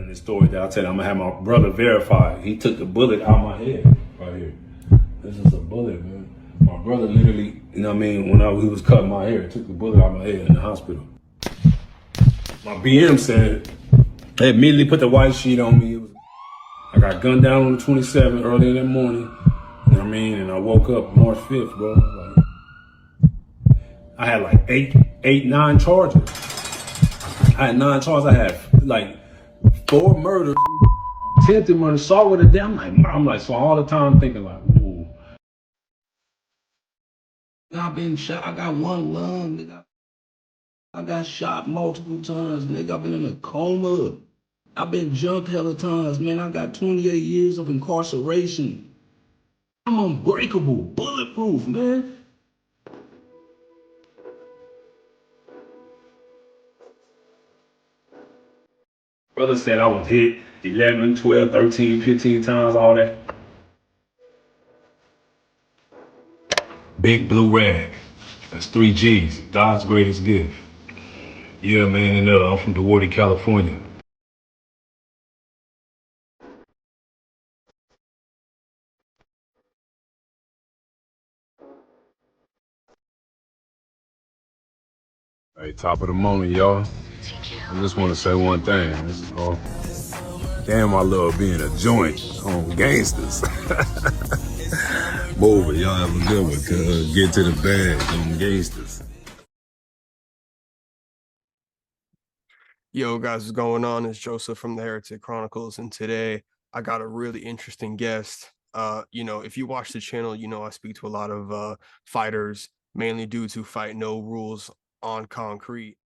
in this story that I tell you, I'm gonna have my brother verify. He took the bullet out of my head right here. This is a bullet, man. My brother literally, you know what I mean, when he was cutting my hair, took the bullet out of my head in the hospital. My BM said, they immediately put the white sheet on me. I got gunned down on the 27th early in the morning. You know what I mean? And I woke up March 5th, bro. I had like nine charges. I had 9 charges. I had like 4 murders, attempted murder, assault with a damn. I'm like, so all the time thinking like, ooh. I've been shot. I got 1 lung, nigga. I got shot multiple times, nigga. I've been in a coma. I've been jumped hella times, man. I got 28 years of incarceration. I'm unbreakable, bulletproof, man. Brother said I was hit 11, 12, 13, 15 times, all that. Big blue rag. That's 3 G's. God's greatest gift. Yeah, man, and I'm from Duarte, California. Hey, top of the morning, y'all. I just want to say one thing. Damn, I love being a joint on gangsters. Move it, y'all have a good one. Get to the bag on gangsters. Yo, guys, what's going on? It's Joseph from the Heretic Chronicles, and today I got a really interesting guest. If you watch the channel, I speak to a lot of fighters, mainly dudes who fight no rules on concrete.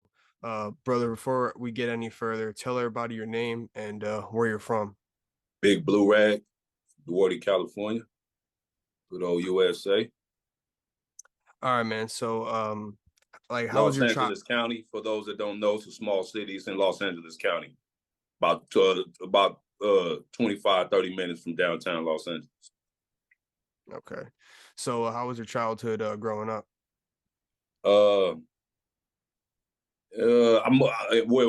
Brother, before we get any further, tell everybody your name and where you're from. Big Blue Rag, Duarte, California, good old USA. All right, man. So, how was Los your Angeles County, for those that don't know, it's a small city. It's in Los Angeles County, about 25, 30 minutes from downtown Los Angeles. Okay. So, how was your childhood growing up? Well,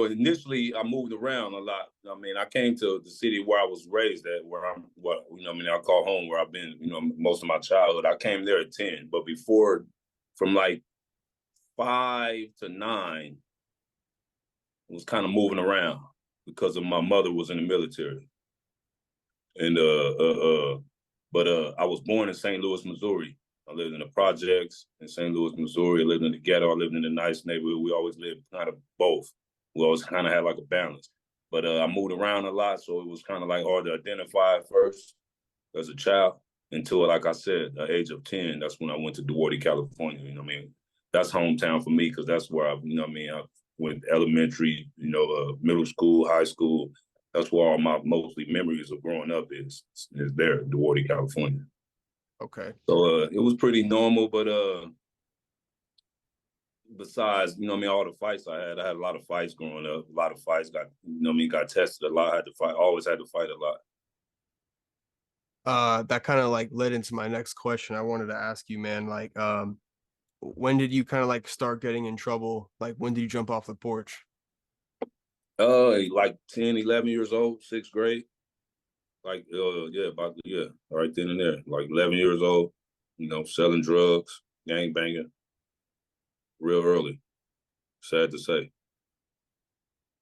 initially I moved around a lot. I mean, I came to the city where I was raised at, I call home, where I've been, most of my childhood. I came there at 10, but before, from like 5 to 9, I was kind of moving around because of my mother was in the military. And but I was born in St. Louis, Missouri. I lived in the projects in St. Louis, Missouri. I lived in the ghetto. I lived in a nice neighborhood. We always lived kind of both. We always kind of had like a balance. But I moved around a lot, so it was kind of like hard to identify at first as a child until, like I said, the age of 10. That's when I went to Duarte, California. You know what I mean? That's hometown for me because that's where I went elementary, middle school, high school. That's where all my mostly memories of growing up is there, Duarte, California. Okay. So it was pretty normal, but besides, all the fights I had a lot of fights growing up. A lot of fights got tested a lot. I had to fight, always had to fight a lot. That kind of like led into my next question. I wanted to ask you, man, when did you kind of like start getting in trouble? Like, when did you jump off the porch? Like 10, 11 years old, 6th grade. Like, right then and there. Like 11 years old, selling drugs, gang banging, real early. Sad to say.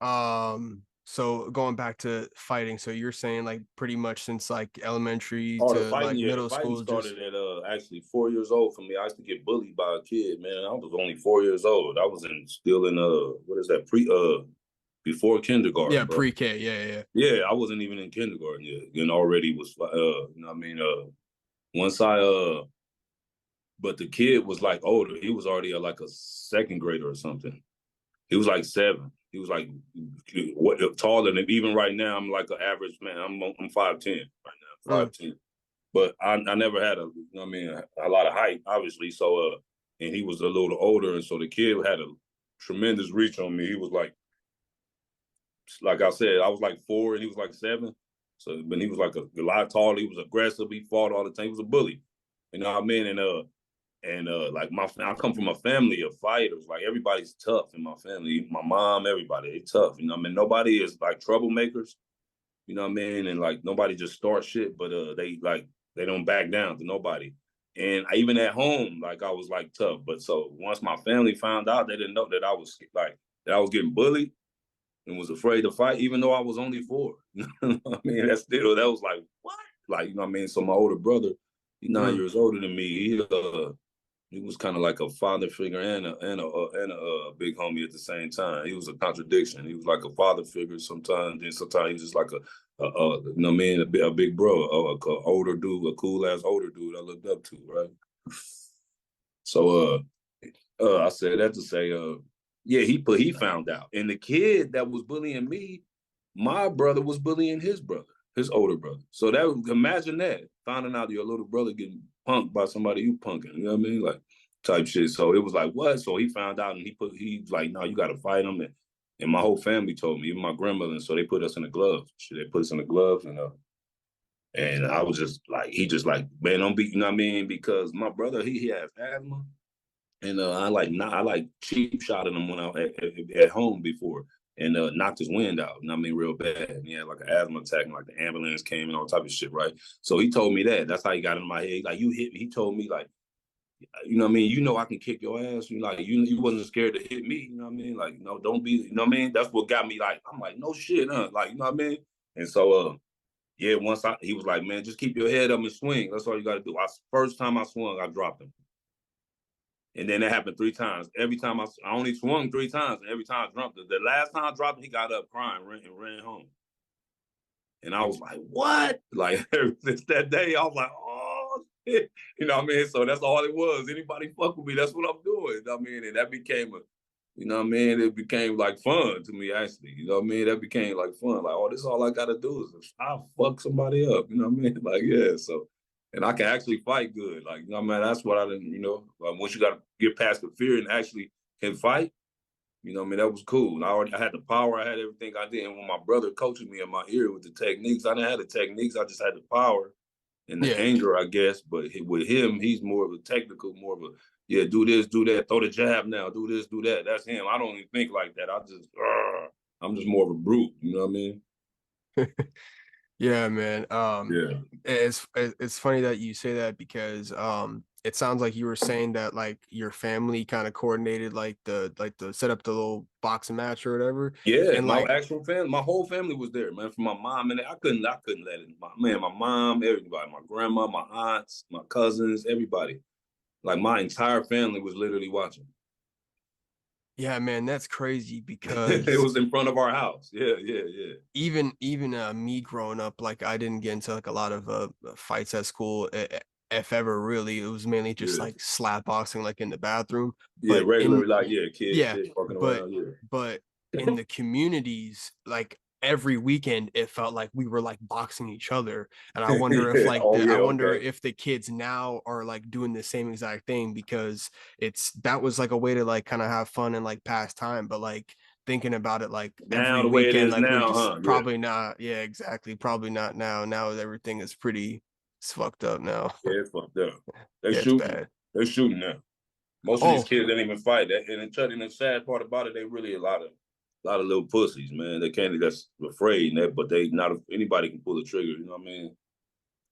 So going back to fighting, so you're saying like pretty much since like elementary the to fighting, like middle the fighting school started at actually 4 years old for me. I used to get bullied by a kid, man. I was only 4 years old. I was still in what is that, before kindergarten. Yeah, bro. pre-K, yeah. Yeah, I wasn't even in kindergarten yet, and already was once but the kid was like older. He was already like a 2nd grader or something. He was like 7. He was like taller than, even right now. I'm like an average man. I'm 5'10" right now, 5'10". But I never had a lot of height, obviously. So and he was a little older, and so the kid had a tremendous reach on me. He was like I said, I was like 4 and he was like 7. So when he was like a lot taller, he was aggressive. He fought all the time. He was a bully. You know what I mean? And like I come from a family of fighters. Like, everybody's tough in my family. My mom, everybody, they tough. Nobody is like troublemakers, You know what I mean? And like nobody just starts shit, but they don't back down to nobody. And even at home, like I was like tough. But so once my family found out, they didn't know that I was like that I was getting bullied and was afraid to fight, even though I was only 4. You know what I mean? That was like what? Like, you know what I mean? So my older brother, he's 9 years older than me. He was kind of like a father figure and a big homie at the same time. He was a contradiction. He was like a father figure sometimes, and sometimes he was just like you know what I mean, a big bro, a older dude, a cool ass older dude I looked up to, right? So I said that to say, yeah, he found out, and the kid that was bullying me, my brother was bullying his brother, his older brother. So that imagine that finding out your little brother getting punked by somebody you punking, you know what I mean, like type shit. So it was like what? So he found out, and he's like, no, you got to fight him, and my whole family told me, even my grandmother, and so they put us in the gloves. They put us in the gloves, and I was just like, he just like, man, don't be, you know what I mean, because my brother he has asthma. And I like cheap shotted him when I at home before and knocked his wind out. You know what I mean, real bad. And he had like an asthma attack and like the ambulance came and all type of shit, right? So he told me that. That's how he got in my head. Like you hit me. He told me like, you know what I mean? You know I can kick your ass. You like you wasn't scared to hit me. You know what I mean? Like, no, don't be, you know what I mean? That's what got me like, I'm like, no shit, huh? Like, you know what I mean? And so yeah, he was like, man, just keep your head up and swing. That's all you gotta do. First time I swung, I dropped him. And then it happened 3 times. Every time I only swung 3 times, and every time I dropped it. The last time I dropped it, he got up crying and ran home. And I was like, what? Like, since that day, I was like, oh, shit. You know what I mean? So that's all it was. Anybody fuck with me, that's what I'm doing. You know what I mean? And that became you know what I mean? It became like fun to me, actually. You know what I mean? That became like fun. Like, oh, this all I got to do is I'll fuck somebody up. You know what I mean? Like, yeah. So, and I can actually fight good. Like, you know what I mean? That's what I didn't, like once you got to get past the fear and actually can fight, you know what I mean? That was cool. And I had the power. I had everything I did. And when my brother coaching me in my ear with the techniques, I didn't have the techniques. I just had the power and the Yeah. anger, I guess. But with him, he's more of a technical, more of a, yeah, do this, do that, throw the jab now, do this, do that. That's him. I don't even think like that. I'm just more of a brute. You know what I mean? Yeah, man. Yeah. It's funny that you say that because it sounds like you were saying that like your family kind of coordinated like the set up the little boxing match or whatever. Yeah, And my like, actual family, my whole family was there, man. From my mom, and I couldn't let it. My mom, everybody, my grandma, my aunts, my cousins, everybody. Like my entire family was literally watching. yeah, man, that's crazy It because was in front of our house. Yeah, yeah, yeah. even me growing up, like I didn't get into like a lot of fights at school. If ever really, it was mainly just Yeah. like slap boxing like in the bathroom. Yeah, But regular in like yeah, kids yeah, shit fucking but around. Yeah. but in the communities, like every weekend, it felt like we were like boxing each other. And I wonder if Yeah. like Oh I yeah, wonder okay. if the kids now are like doing the same exact thing because that was like a way to like kind of have fun and like pass time. But like thinking about it, like Now every the way it weekend, is like we're now, just huh? Yeah. probably not. Yeah, exactly. Probably not now. Now everything is pretty. It's fucked up now. Yeah, it's fucked up. They Yeah, it's shooting. bad. They're shooting now. Most of these Oh, kids didn't even fight. And the sad part about it, they really a lot of little pussies, man. They can't that's afraid, but they not anybody can pull the trigger. You know what I mean?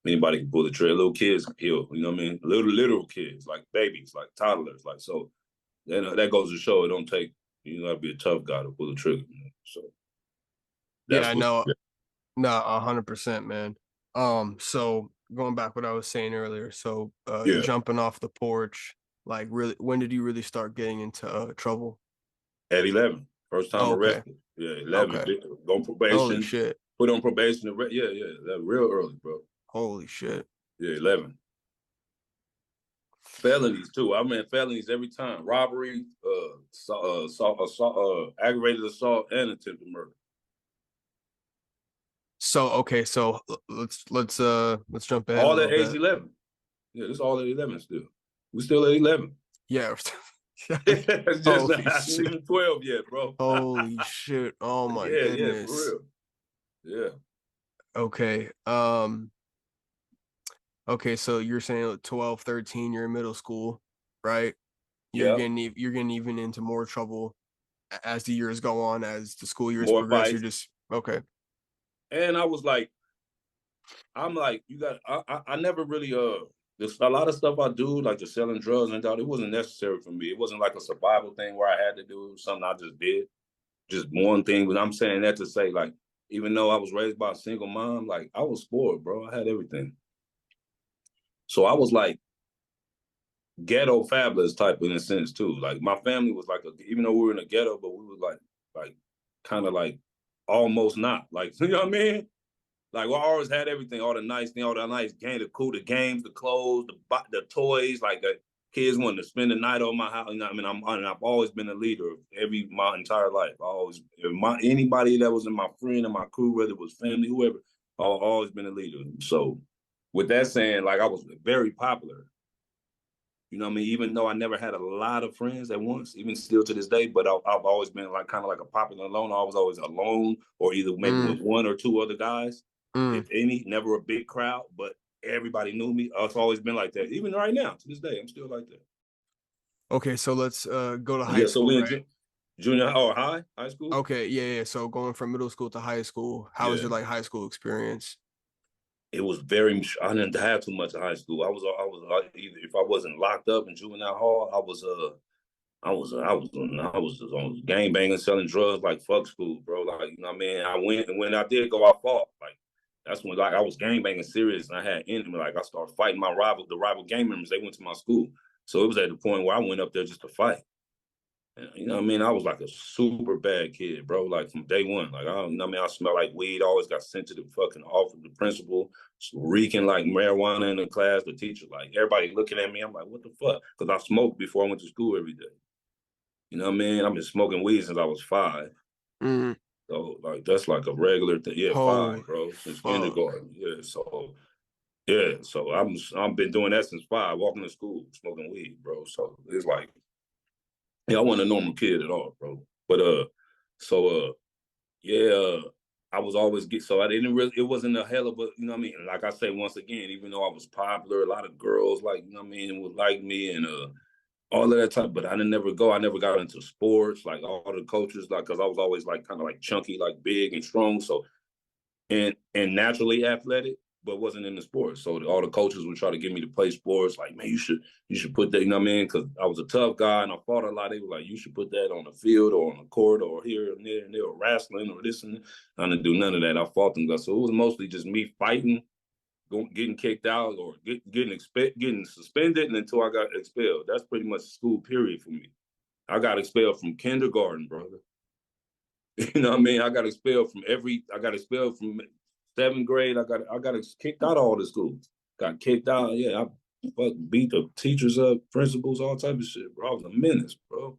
Anybody can pull the trigger. Little kids can kill. You know what I mean? Little kids, like babies, like toddlers, like so. That goes to show it don't take you gotta be a tough guy to pull the trigger. Man. So yeah, that's what. no, no, 100%, man. So going back what I was saying earlier, so Yeah, jumping off the porch, like really, when did you really start getting into trouble? at 11, first time Okay, arrested. Yeah, 11, okay. go on Holy probation, shit. put on probation. Yeah, yeah, that real early, bro. Holy shit. Yeah, 11. Felonies too. I mean felonies every time. Robbery, aggravated assault, and attempted murder. So okay, so let's jump ahead a All little at age bit. 11. Yeah, this all at 11 still. We still at 11. Yeah. It's just Holy not shit. even 12 yet, bro. Holy shit. Oh my Yeah, yeah, for goodness. real. Yeah. Okay. Okay, so you're saying 12, 13, you're in middle school, right? Yeah. You're getting even into more trouble as the years go on, as the school years More progress. You're fights. just okay. And I was like, I'm like, you got. I never really There's a lot of stuff I do, like the selling drugs and all. It wasn't necessary for me. It wasn't like a survival thing where I had to do something. I just did, just one thing. But I'm saying that to say, like, even though I was raised by a single mom, like I was spoiled, bro. I had everything. So I was like ghetto fabulous type in a sense too. Like my family was like, even though we were in a ghetto, but we were like kind of like almost not. Like, you know what I mean? Like, well, I always had everything, all the nice thing, all the nice game, the games, the clothes, the toys. Like, the kids wanted to spend the night on my house. You know what I mean? I've always been a leader of my entire life. Anybody that was in my friend and my crew, whether it was family, whoever, I've always been a leader. So, with that saying, like, I was very popular. You know what I mean? Even though I never had a lot of friends at once, even still to this day, but I've always been like kind of like a popular loner. I was always alone or either maybe with one or two other guys, if any, never a big crowd, but everybody knew me. It's always been like that. Even right now, to this day, I'm still like that. Okay, so let's go to high Yeah, so school, we right? in junior or high school? Okay, yeah. So going from middle school to high school, how was Yeah. your like high school experience? It was I didn't have too much in high school. I was either if I wasn't locked up in juvenile hall, I was just on gang banging, selling drugs, like fuck school, bro. Like, you know what I mean? I went, and when I did go, I fought. Like, that's when like I was gang banging serious, and I had enemy. Like, I started fighting the rival gang members. They went to my school, so it was at the point where I went up there just to fight. And, you know what I mean? I was like a super bad kid, bro. Like from day one, like I don't you know what I mean. I smelled like weed. Always got sent to the fucking office, the principal, reeking like marijuana in the class. The teacher, like everybody looking at me. I'm like, what the fuck? Because I smoked before I went to school every day. You know what I mean? I've been smoking weed since I was 5. Mm. So like that's like a regular thing. Yeah, 5, Holy bro. Since fuck. kindergarten. Yeah. So yeah. So I've been doing that since 5, walking to school, smoking weed, bro. So it's like, yeah, I wasn't a normal kid at all, bro. But so yeah, I was always so I didn't really it wasn't a hell of a, you know what I mean? Like I say once again, even though I was popular, a lot of girls like, you know what I mean, would like me and all of that type, but I didn't never go. I never got into sports, like all the coaches, like because I was always like kind of like chunky, like big and strong. So and naturally athletic, but wasn't in the sports. So all the coaches would try to get me to play sports. Like, man, you should put that. You know what I mean? Because I was a tough guy and I fought a lot. They were like, you should put that on the field or on the court or here and there, or wrestling or this and that. I didn't do none of that. I fought them guys. So it was mostly just me fighting, getting kicked out or getting suspended and until I got expelled. That's pretty much school period for me. I got expelled from kindergarten, brother. You know what I mean? I got expelled from 7th grade. I got kicked out of all the schools. Got kicked out. Yeah, I beat the teachers up, principals, all type of shit, bro. I was a menace, bro.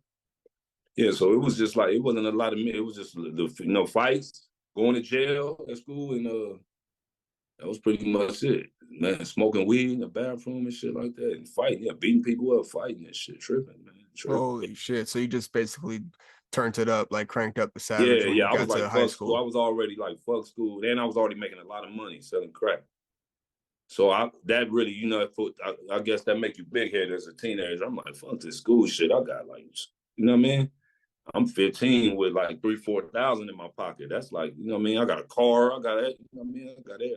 Yeah, so it was just like it wasn't a lot of me. It was just the fights, going to jail at school, and that was pretty much it. Man, smoking weed in the bathroom and shit like that, and fighting, yeah, beating people up, fighting and shit, tripping, man, tripping. Holy shit. So you just basically turned it up, like cranked up the savage Yeah, when yeah. you I was got like, to high fuck school. I school. was already like, fuck school. Then I was already making a lot of money selling crack. So that really, I guess that make you big headed as a teenager. I'm like, fuck this school shit. I got like, you know what I mean? I'm 15 with like 3,000-4,000 in my pocket. That's like, you know what I mean? I got a car. I got it. You know what I mean? I got it.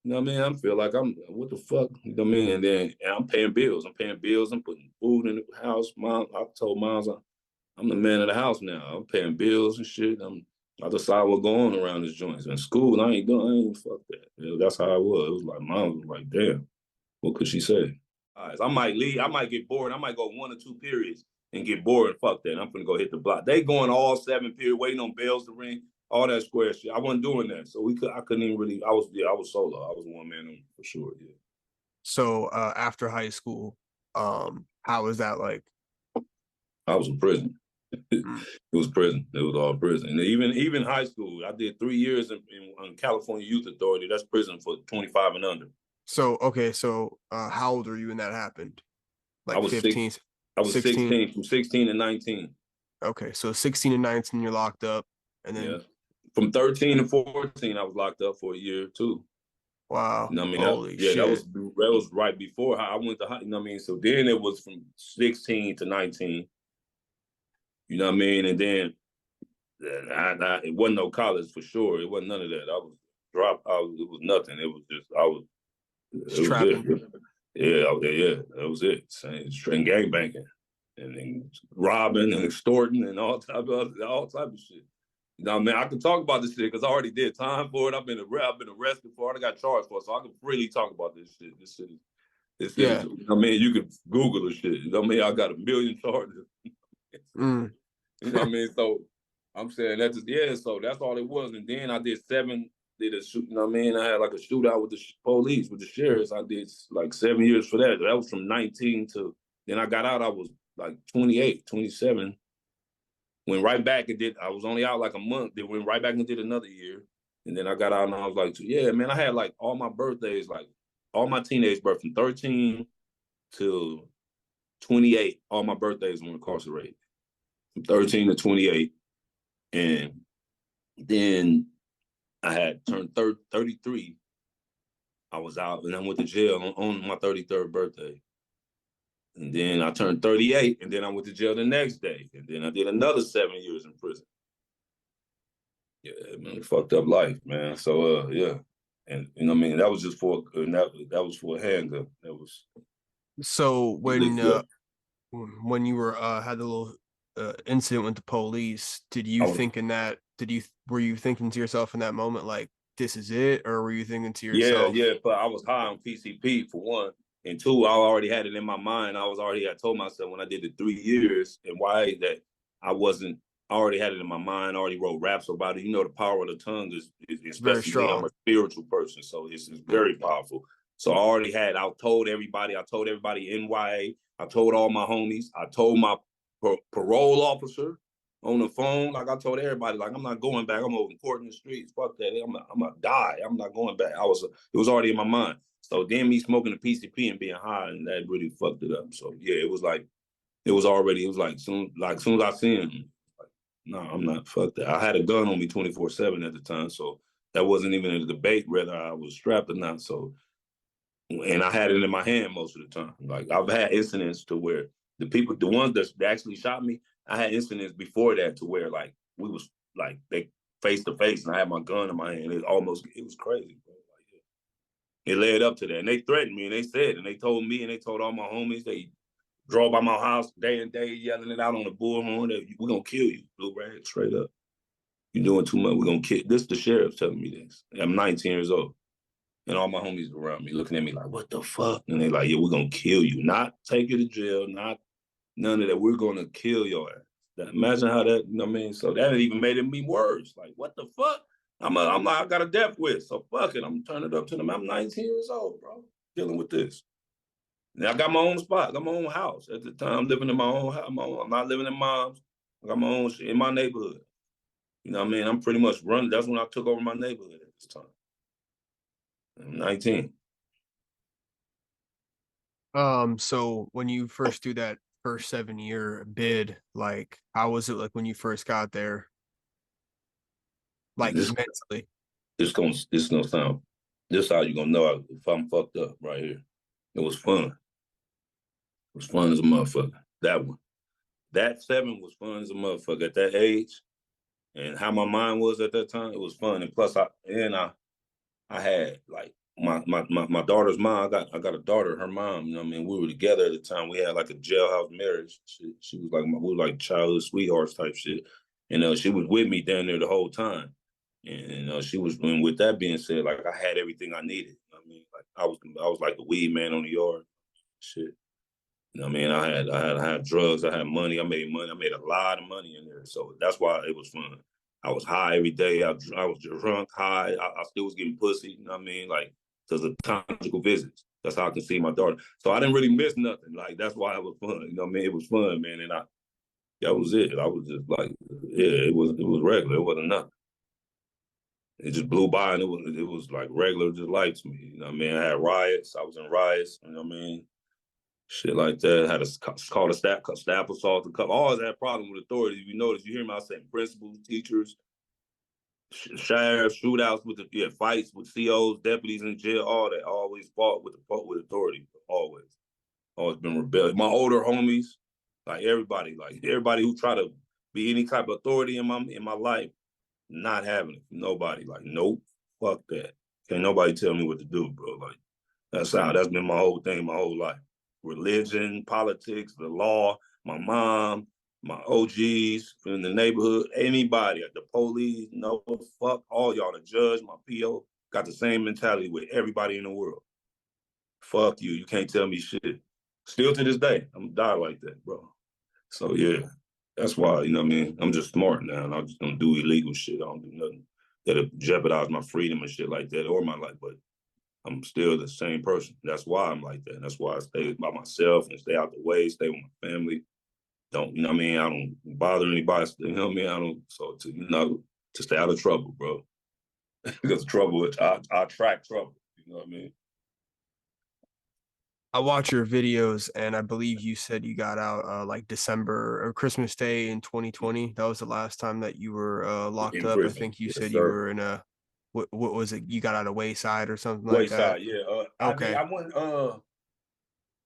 You know what I mean? I feel like what the fuck? You know what I mean? And I'm paying bills. I'm putting food in the house. I told moms I'm the man of the house now. I'm paying bills and shit. I decide what going on around this joint. In school, I ain't fuck that. You know, that's how I was. It was like mom was like, damn, what could she say? I might leave. I might get bored. I might go 1 or 2 periods and get bored and fuck that. I'm gonna go hit the block. They going all 7 periods, waiting on bells to ring, all that square shit. I wasn't doing that. So I couldn't even really, I was solo. I was one man for sure, yeah. So after high school, how was that like? I was in prison. It Mm. was prison. It was all prison. And even high school, I did 3 years in California Youth Authority. That's prison for 25 and under. So okay, so how old were you when that happened? I Like was six. 15, I was 16? 16, from 16 to 19. Okay, so 16 and 19 you're locked up, and Yeah. then From 13 to 14, I was locked up for a year too. wow, You know what I mean? holy That shit. was right before I went to high. You know what I mean? So then it was from 16 to 19. You know what I mean? And then It wasn't no college for sure. It wasn't none of that. I was dropped. It was nothing. It was just It's It was trapping. it. Yeah. That was it. Straight gang banking, and then robbing and extorting and all type of shit. You know, man, I can talk about this shit because I already did time for it. I've been arrested for it. I got charged for it, so I can freely talk about this shit. This shit is. Yeah. You know, what I mean, you can Google the shit. You know, what I mean, I got a million charges. Mm. You know what I mean? So I'm saying that's just, yeah. So that's all it was. And then I did did a shoot. You know what I mean? I had like a shootout with the police, with the sheriffs. I did like 7 years for that. That was from 19 to. Then I got out. I was like 28, 27. Went right back and did. I was only out like a month. Then went right back and did another year. And then I got out and I was like, yeah, man. I had like all my birthdays, like all my teenage birth from 13 to 28. All my birthdays were incarcerated from 13 to 28. And then I had turned 33. I was out and I went to jail on my 33rd birthday. And then I turned 38 and then I went to jail the next day. And then I did another 7 years in prison. Yeah, man, fucked up life, man. So, yeah. And, you know what I mean? That was just for, that was for a handgun. That was So illegal. when you were had the little incident with the police, were you thinking to yourself in that moment like this is it, or were you thinking to yourself? Yeah, but I was high on PCP for one. And two, I already had it in my mind. I told myself when I did the 3 years and why that I wasn't, I already had it in my mind, I already wrote raps about it. You know, the power of the tongue is Very especially me, I'm strong. a spiritual person. So it's very powerful. So I told everybody NYA, I told all my homies, I told my parole officer on the phone. Like I told everybody, like I'm not going back. I'm over in court in the streets. Fuck that. I'm gonna die. I'm not going back. It was already in my mind. So then me smoking the PCP and being high, and that really fucked it up. So yeah, it was like soon as I seen him, like, no, I'm not, fuck that. I had a gun on me 24/7 at the time, so that wasn't even a debate whether I was strapped or not. So, and I had it in my hand most of the time. Like I've had incidents to where the ones that actually shot me, I had incidents before that to where like we was like they face to face, and I had my gun in my hand. It was crazy, bro. Like, yeah. It led up to that, and they threatened me, and they said, and they told me, and they told all my homies, they drove by my house day and day, yelling it out on the bullhorn that we're gonna kill you, Blue Rag, straight up. You're doing too much. We're gonna kill. This the sheriff telling me this. I'm 19 years old. And all my homies around me looking at me like, what the fuck? And they like, yeah, we're gonna kill you. Not take you to jail, not none of that. We're gonna kill your ass. Imagine how that, you know what I mean? So that even made me worse. Like, what the fuck? I'm like, I got a death wish. So fuck it. I'm turning it up to them. I'm 19 years old, bro. Dealing with this. Now I got my own spot, I got my own house. At the time, living in my own house. I'm not living in mom's. I got my own shit in my neighborhood. You know what I mean? I'm pretty much running. That's when I took over my neighborhood at this time. I'm 19. So when you first do that first 7 year bid, like how was it like when you first got there? Like This mentally. this gonna sound. This how you gonna know if I'm fucked up right here. It was fun. It was fun as a motherfucker. That one. That 7 was fun as a motherfucker at that age, and how my mind was at that time. It was fun, and plus I had like my daughter's mom. I got a daughter, her mom. You know what I mean? We were together at the time. We had like a jailhouse marriage. She was like we were like childhood sweethearts type shit. And she was with me down there the whole time. And she was. And with that being said, like I had everything I needed. You know what I mean, like I was like the weed man on the yard. Shit. You know what I mean? I had drugs. I had money. I made money. I made a lot of money in there. So that's why it was fun. I was high every day. I was drunk, high. I still was getting pussy. You know what I mean? Like, because of conjugal visits. That's how I can see my daughter. So I didn't really miss nothing. Like, that's why it was fun. You know what I mean? It was fun, man. And that was it. I was just like, yeah, it was regular. It wasn't nothing. It just blew by, and it was like regular, just life to me. You know what I mean? I had riots. I was in riots. You know what I mean? Shit like that. Had called a staff assault. Always had problems with authorities. If you notice, you hear me, I say principals, teachers, sheriffs, shootouts fights with COs, deputies in jail, all that. Always fought with authority. Always been rebellious. My older homies, like everybody who try to be any type of authority in my life, not having it. Nobody. Like, nope, fuck that. Can't nobody tell me what to do, bro. Like, that's been my whole thing, my whole life. Religion, politics, the law, my mom, my OGs in the neighborhood, anybody, the police, no, fuck all y'all, the judge, my PO, got the same mentality with everybody in the world. Fuck you, you can't tell me shit. Still to this day, I'm gonna die like that, bro. So yeah, that's why, you know what I mean? I'm just smart now, and I just don't do illegal shit. I don't do nothing that'll jeopardize my freedom and shit like that, or my life, but I'm still the same person. That's why I'm like that. And that's why I stay by myself and stay out the way, stay with my family. Don't, you know what I mean? I don't bother anybody, you know what I mean? I don't, so to, you know, to stay out of trouble, bro. Because trouble, I attract trouble, you know what I mean? I watch your videos, and I believe you said you got out like December or Christmas Day in 2020. That was the last time that you were locked In up. I prison, think you yes, said you sir. were in a what was it? You got out of Wayside or something like that. Wayside, yeah. Okay.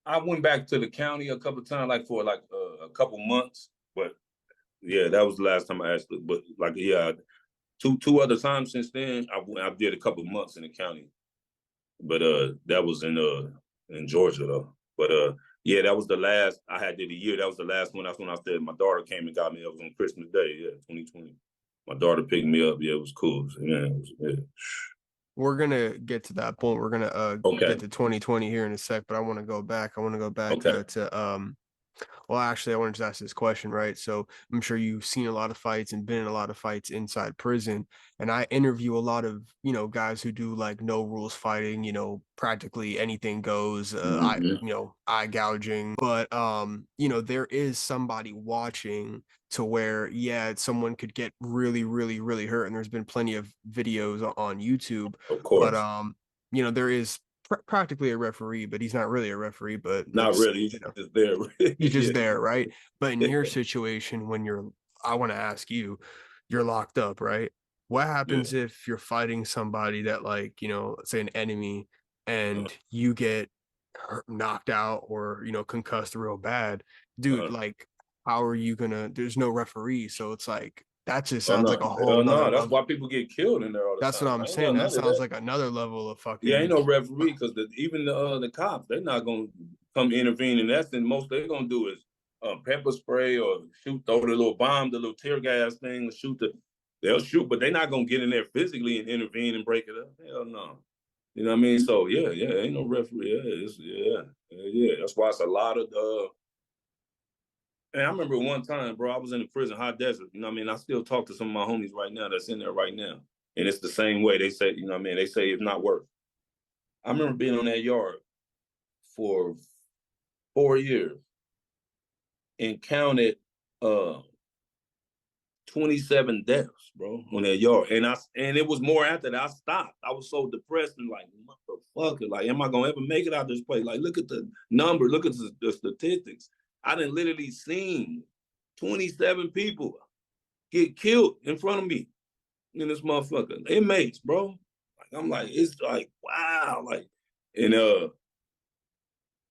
I went back to the county a couple of times, like for like a couple months, but yeah, that was the last time I asked. But like, yeah, two other times since then, I did a couple of months in the county, but that was in Georgia though. But yeah, that was the last I had did a year. That was the last one. That's when I said my daughter came and got me. It was on Christmas Day, yeah, 2020. My daughter picked me up. Yeah, it was cool. Yeah, it was, yeah. We're gonna get to that point. We're gonna Okay, get to 2020 here in a sec, but I want to go back. I want to go back okay. to well, actually, I want to just ask this question, right? So I'm sure you've seen a lot of fights and been in a lot of fights inside prison. And I interview a lot of, guys who do like no rules fighting, practically anything goes, Mm-hmm. eye gouging. But there is somebody watching to where, yeah, someone could get really, really, really hurt. And there's been plenty of videos on YouTube. Of But course. there is practically a referee, but he's not really a referee, but Not let's, really. He's just there. he's just Yeah. there, right? But in your situation, when I want to ask you, you're locked up, right? What Yeah. happens if you're fighting somebody that, like, let's say an enemy, Uh, and you get knocked out or, concussed real bad? Dude, uh, like, how are you gonna, there's no referee. So it's like, that just oh sounds like no. a whole Hell nother no. That's level. why people get killed in there all the That's what time. I'm I ain't saying. got That none of sounds that. like another level of Yeah, ain't fucking. no referee because even the cops, they're not gonna come intervene, and that's the most they're gonna do is pepper spray or throw the little bomb, the little tear gas thing, they'll shoot, but they're not gonna get in there physically and intervene and break it up. Hell no. You know what I mean? So yeah, ain't no referee. Yeah. That's why it's a lot of and I remember one time, bro, I was in the prison, hot desert. You know what I mean? I still talk to some of my homies right now that's in there right now. And it's the same way. They say, you know what I mean? They say it's not worth. I remember being on that yard for 4 years and counted uh 27 deaths, bro, on that yard. And it was more after that. I stopped. I was so depressed and like, motherfucker, like, am I gonna ever make it out of this place? Like, look at the number, look at the statistics. I done literally seen 27 people get killed in front of me in this motherfucker. Inmates, bro. Like, I'm like, it's like, wow, like, and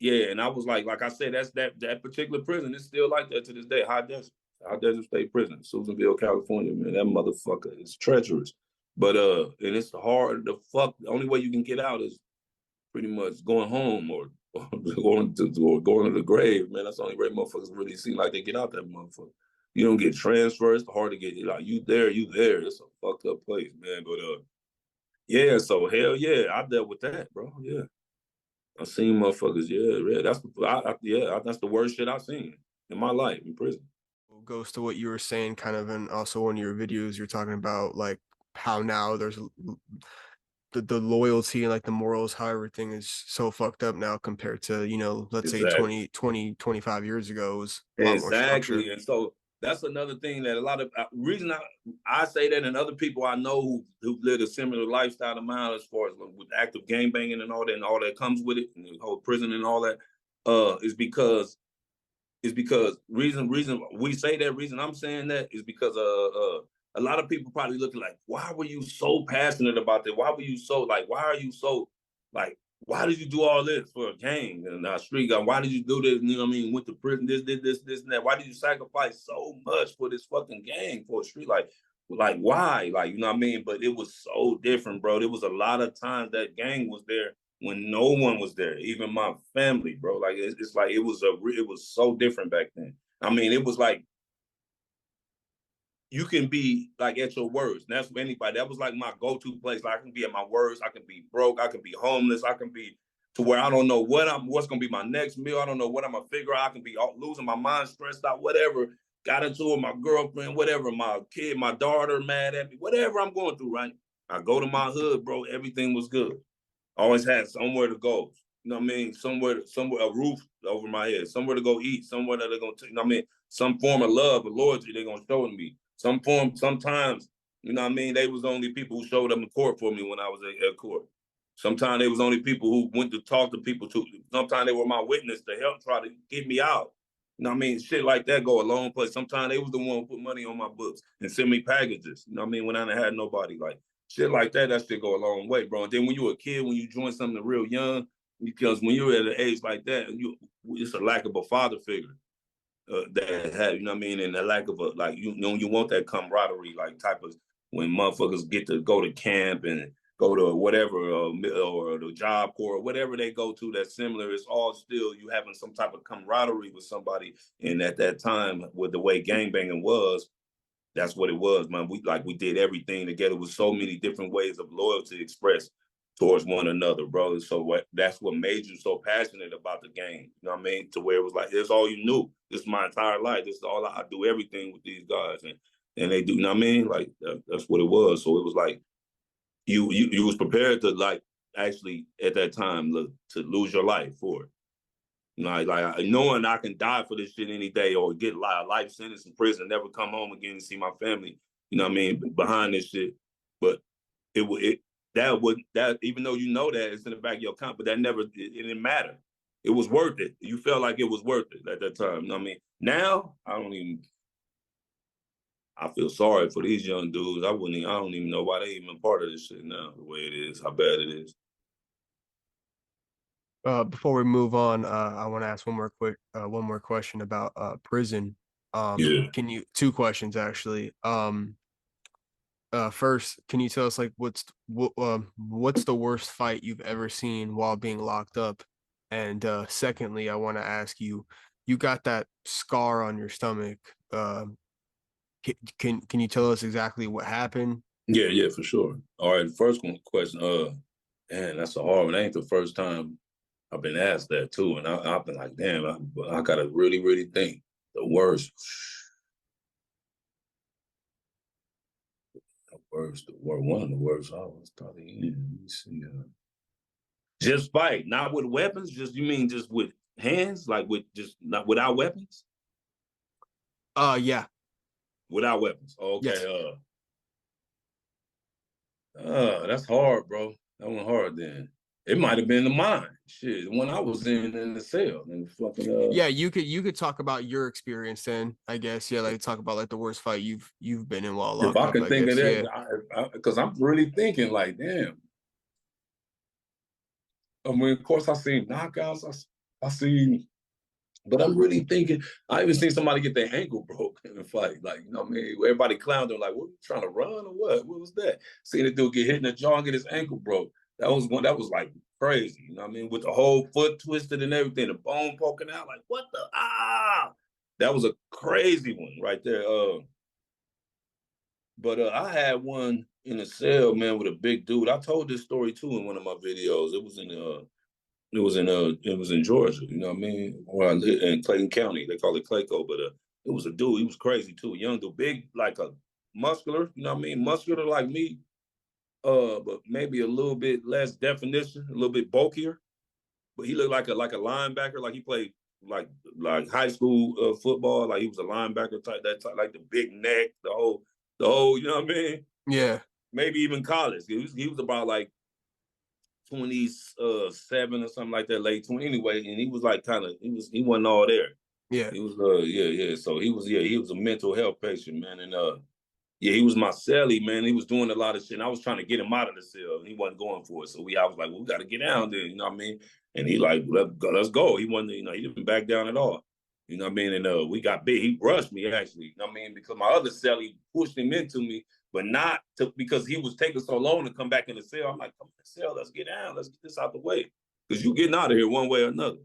yeah, and I was like I said, that's that particular prison is still like that to this day. High Desert State Prison, Susanville, California. Man, that motherfucker is treacherous. But and it's hard to fuck. The only way you can get out is pretty much going home or going to the grave. Man, that's the only way motherfuckers really seem like they get out that motherfucker. You don't get transfers. It's hard to get like you there. It's a fucked up place, man. But yeah. So hell yeah, I dealt with that, bro. Yeah. I seen motherfuckers. Yeah. That's the worst shit I've seen in my life in prison. Goes to what you were saying, kind of, and also in your videos, you're talking about like how now there's the loyalty and like the morals, how everything is so fucked up now compared to, let's say Exactly. 25 years ago, it was a lot more structure. Exactly. And so that's another thing that a lot of reason I say that, and other people I know who live a similar lifestyle to mine as far as with active gang banging and all that comes with it, and the whole prison and all that, is because reason we say that, reason I'm saying that is because a lot of people probably look like, why were you so passionate about that? Why are you so like why did you do all this for a gang and a street guy? Why did you do this? You know what I mean? Went to prison, this, and that. Why did you sacrifice so much for this fucking gang for a street? Like why? Like, you know what I mean? But it was so different, bro. There was a lot of times that gang was there when no one was there, even my family, bro. Like it's like it was so different back then. I mean, it was like you can be like at your worst. And that's for anybody. That was like my go-to place. Like I can be at my worst. I can be broke. I can be homeless. I can be to where I don't know what's gonna be my next meal. I don't know what I'm gonna figure out. I can be losing my mind, stressed out, whatever. Got into it with my girlfriend, whatever, my kid, my daughter mad at me, whatever I'm going through, right? I go to my hood, bro. Everything was good. Always had somewhere to go. You know what I mean? Somewhere, a roof over my head, somewhere to go eat, somewhere that they're gonna take. You know what I mean? Some form of love or loyalty they're gonna show to me. Sometimes, you know what I mean? They was the only people who showed up in court for me when I was at court. Sometimes they was only people who went to talk to people too. Sometimes they were my witness to help try to get me out. You know what I mean? Shit like that go a long place. Sometimes they was the one who put money on my books and send me packages. You know what I mean? When I didn't have nobody, like shit like that, that shit go a long way, bro. And then when you were a kid, when you join something real young, because when you're at an age like that, it's a lack of a father figure that had, you know what I mean, and the lack of a like you know you want that camaraderie, like type of when motherfuckers get to go to camp and go to whatever or the job corps or whatever they go to that's similar. It's all still you having some type of camaraderie with somebody. And at that time, with the way gangbanging was, that's what it was, man. We did everything together with so many different ways of loyalty expressed towards one another, bro. So that's what made you so passionate about the game. You know what I mean? To where it was like, it's all you knew. This is my entire life. This is all I do everything with these guys. And they do, you know what I mean? Like that's what it was. So it was like you was prepared to like actually at that time look to lose your life for it. Like knowing I can die for this shit any day or get a life sentence in prison, never come home again and see my family. You know what I mean? Behind this shit, but that even though you know that it's in the back of your account, but that never it didn't matter. It was worth it. You felt like it was worth it at that time. You know what I mean? Now I feel sorry for these young dudes. I don't even know why they even part of this shit now. The way it is, how bad it is. Before we move on, I want to ask one more question about prison. Yeah. Can you two questions actually? First, can you tell us like what's the worst fight you've ever seen while being locked up? And secondly, I want to ask you, you got that scar on your stomach. Can you tell us exactly what happened? Yeah, for sure. All right, first one question. Man, that's a hard one. That ain't the first time I've been asked that too, and I've been like, damn, I gotta really, really think. The worst, one of the worst. I was probably in. Let me see. Just fight, not with weapons. Just you mean just with hands, like with just not without weapons? Yeah. Without weapons. Yes. Okay. That's hard, bro. That one hard. Then it might have been the mine. Shit, when I was in the cell and fucking Yeah, you could talk about your experience then, I guess. Yeah, like talk about like the worst fight you've been in while If locked I up, could I think of guess. Yeah. that, because I'm really thinking like, damn. I mean, of course, I seen knockouts. I seen, but I'm really thinking. I even seen somebody get their ankle broke in a fight. Like, you know what I mean? Everybody clowned them. Like, what? You trying to run or what? What was that? Seen a dude get hit in the jaw and get his ankle broke. That was one. That was like crazy. You know what I mean? With the whole foot twisted and everything, the bone poking out. Like, what the That was a crazy one right there. But I had one in a cell, man, with a big dude. I told this story too in one of my videos. It was in Georgia, you know what I mean? Where I live in Clayton County. They call it Clayco, but it was a dude. He was crazy too, a young dude, big, like a muscular, you know what I mean? Muscular like me, but maybe a little bit less definition, a little bit bulkier. But he looked like a linebacker, like he played like high school football, like he was a linebacker type, that type, like the big neck, the whole, you know what I mean? Yeah. Maybe even college. He was about like 27 or something like that, late 20 anyway, and he was like he wasn't all there. Yeah. He was yeah. So he was a mental health patient, man. And Yeah, he was my cellie, man. He was doing a lot of shit. And I was trying to get him out of the cell. And he wasn't going for it. So I was like, well, we got to get down there. You know what I mean? And he like, let's go. He wasn't, he didn't back down at all. You know what I mean? And we got big. He brushed me, actually. You know what I mean? Because my other cellie pushed him into me, but not because he was taking so long to come back in the cell. I'm like, come in the cell. Let's get down. Let's get this out the way. Because you getting out of here one way or another.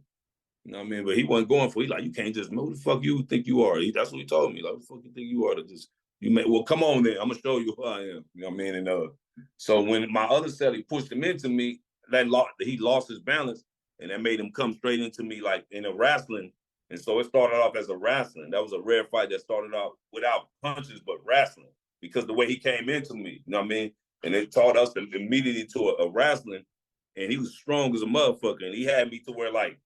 You know what I mean? But he wasn't going for it. He like, you can't just, who the fuck you think you are? That's what he told me. Like, who the fuck you think you are to just, well, come on then. I'm going to show you who I am. You know what I mean? And so when my other cellie pushed him into me, he lost his balance, and that made him come straight into me like in a wrestling. And so it started off as a wrestling. That was a rare fight that started off without punches, but wrestling, because the way he came into me, you know what I mean? And it taught us immediately to a wrestling, and he was strong as a motherfucker. And he had me to where like,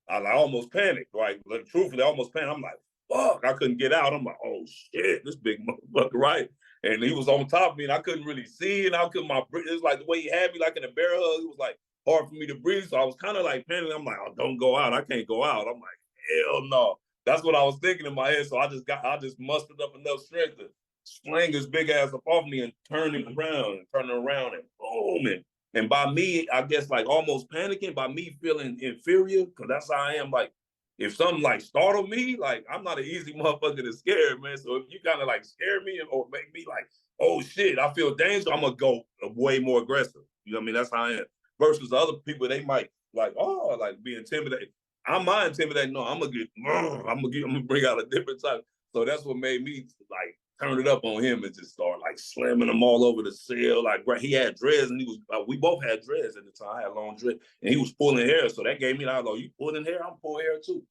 I almost panicked. Like truthfully, I almost panicked. I'm like, fuck, I couldn't get out. I'm like, oh shit, this big motherfucker, right? And he was on top of me, and I couldn't really see, and I couldn't breathe. It was like the way he had me, like in a bear hug. It was like hard for me to breathe. So I was kind of like panicking. I'm like, oh, don't go out. I can't go out. I'm like, hell no. That's what I was thinking in my head. So I just mustered up enough strength to sling his big ass up off me and turn him around, and boom. And by me, I guess like almost panicking, by me feeling inferior, because that's how I am. Like, if something like startled me, like I'm not an easy motherfucker to scare, man. So if you kind of like scare me or make me like, oh shit, I feel danger, I'm gonna go way more aggressive. You know what I mean? That's how I am. Versus other people, they might like, oh, like be intimidated. I'm not intimidated. No, I'm gonna bring out a different type. So that's what made me like turn it up on him and just start like slamming him all over the cell. Like he had dreads, and we both had dreads at the time. I had long dreads, and he was pulling hair. So that gave me the idea, you pulling hair, I'm pulling hair too.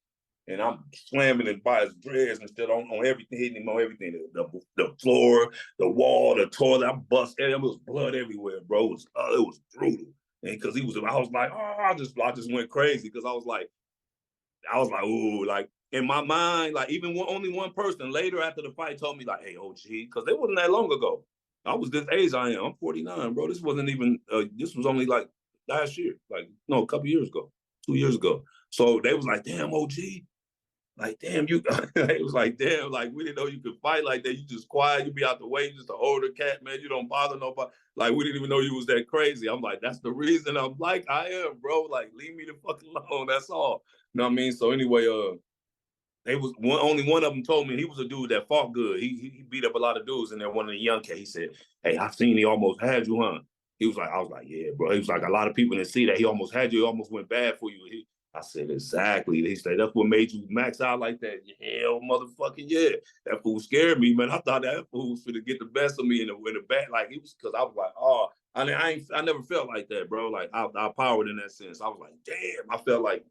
And I'm slamming it by his dreads and still on everything, hitting him on everything. The floor, the wall, the toilet. I bust. There was blood everywhere, bro. It was brutal. And because I was like, oh, I just went crazy because I was like, ooh, like in my mind, like even only one person later after the fight told me like, hey, OG, because it wasn't that long ago. I was this age I am. I'm 49, bro. This wasn't even, this was only like last year, like, no, a couple years ago, 2 years ago. So they was like, damn, OG, like, damn, you, it was like, damn, like, we didn't know you could fight like that. You just quiet, you be out the way, you just an older cat, man. You don't bother nobody. Like, we didn't even know you was that crazy. I'm like, that's the reason I'm like I am, bro. Like, leave me the fuck alone. That's all. You know what I mean? So anyway, only one of them told me he was a dude that fought good. He beat up a lot of dudes, and then one of the young cats, he said, hey, I seen he almost had you, huh? He was like, I was like, yeah, bro. He was like, a lot of people didn't see that. He almost had you. He almost went bad for you. I said, exactly. He said, that's what made you max out like that. Hell, motherfucking yeah. That fool scared me, man. I thought that fool was gonna get the best of me in the back. Like, it was because I was like, oh, I never felt like that, bro. Like, I powered in that sense. I was like, damn. I felt like,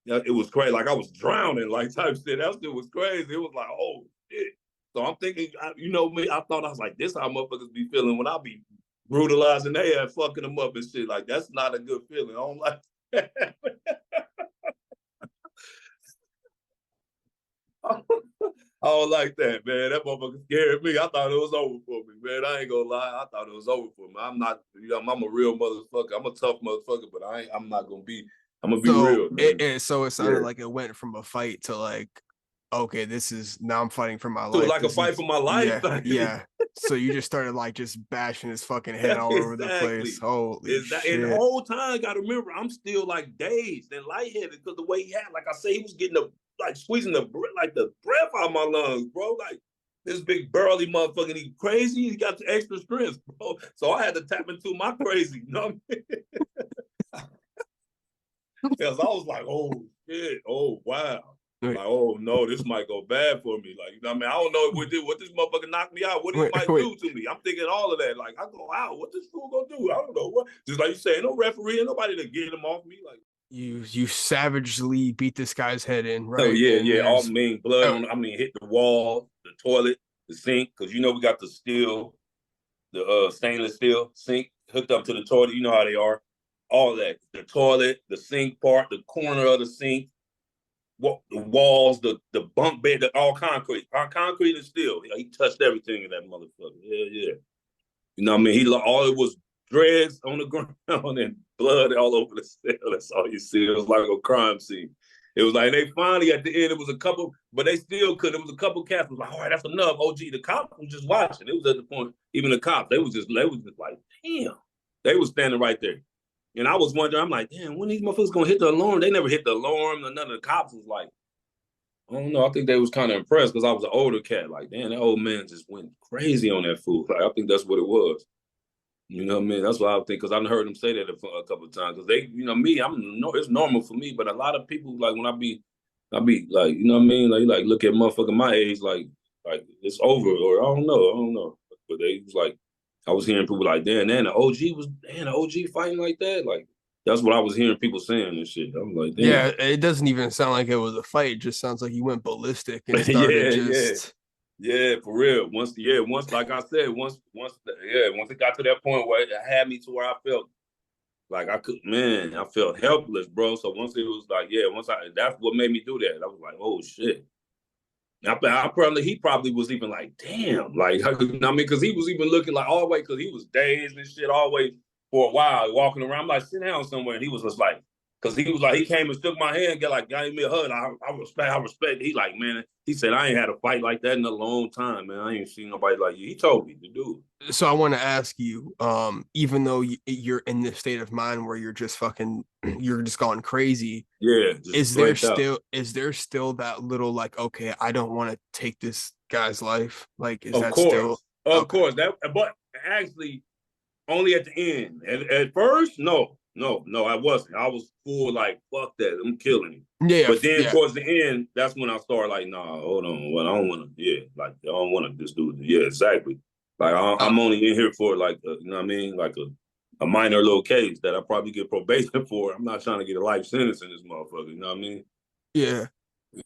it was crazy. Like I was drowning, like type shit. That shit was crazy. It was like, oh shit. So I'm thinking, you know me, I thought I was like, this how motherfuckers be feeling when I be brutalizing their ass, fucking them up and shit. Like, that's not a good feeling. I don't like that. I don't like that, man. That motherfucker scared me. I thought it was over for me, man. I ain't gonna lie. I thought it was over for me. I'm not, I'm a real motherfucker. I'm a tough motherfucker, but I'm not gonna be, I'm gonna be real. So it sounded like it went from a fight to like, okay, now I'm fighting for my life. Like a fight for my life. Yeah. So you just started like just bashing his fucking head all over the place. Holy shit. And the whole time, gotta remember, I'm still like dazed and lightheaded because the way he had, like I say, he was getting squeezing the breath out of my lungs, bro. Like this big burly motherfucker, he crazy. He got the extra strength, bro. So I had to tap into my crazy, you know what I mean? Because I was like, oh shit, oh wow. Like, oh no, this might go bad for me. Like, you know what I mean? I don't know what this motherfucker knocked me out, what he might do to me. I'm thinking all of that. Like, I go out, what this fool gonna do? I don't know what. Just like you say, no referee, ain't nobody to get him off me. Like, you savagely beat this guy's head in, right? Oh yeah. All blood on. Hit the wall, the toilet, the sink, because we got the steel, the stainless steel sink hooked up to the toilet. You know how they are. All that, the toilet, the sink part, the corner of the sink, the walls, the bunk bed, all concrete and steel. He touched everything in that motherfucker. Yeah. You know what I mean? All it was dreads on the ground and blood all over the cell. That's all you see. It was like a crime scene. It was like they finally at the end. It was a couple, but they still could. It was a couple cats. Was like, all right, that's enough. OG, the cops was just watching. It was at the point. Even the cops, they was just like, damn. They was standing right there, and I was wondering. I'm like, damn, when these motherfuckers gonna hit the alarm? They never hit the alarm. None of the cops was like, I don't know. I think they was kind of impressed because I was an older cat. Like, damn, that old man just went crazy on that fool. Like, I think that's what it was. You know what I mean? That's what I think, because I've heard them say that a couple of times. Because they, me, it's normal for me, but a lot of people, like when I be like, you know what I mean? Like look at motherfucker my age, like it's over, or I don't know. But they was like, I was hearing people like, damn, the OG fighting like that, like that's what I was hearing people saying and shit. I was like, Yeah, damn. it doesn't even sound like it was a fight. It just sounds like he went ballistic and started Yeah. just Yeah, for real. Once, like I said, once it got to that point where it had me to where I felt like I felt helpless, bro. So once it was like, that's what made me do that. I was like, oh shit. He probably was even like, damn, like, I mean, because he was even looking like all the way, because he was dazed and shit all the way for a while, walking around. I'm like, sit down somewhere. And he was just like, because he was like, he came and shook my hand, gave me a hug. I respect. He like, man, he said, I ain't had a fight like that in a long time, man. I ain't seen nobody like you. He told me to do so I want to ask you, even though you're in this state of mind where you're just fucking, you're just going crazy, it. Yeah, just blanked out. is there still that little like, okay, I don't want to take this guy's life? Like, is Of that still course. Of okay? course. But actually, only at the end. At first, no, I wasn't. I was full like, fuck that, I'm killing him. Yeah, But then yeah. towards the end, that's when I started like, nah, hold on. Well, I don't want to, like, I don't want to just do it. Yeah, exactly. Like, Uh, I'm only in here for like, you know what I mean? Like a minor little case that I probably get probation for. I'm not trying to get a life sentence in this motherfucker. You know what I mean? yeah.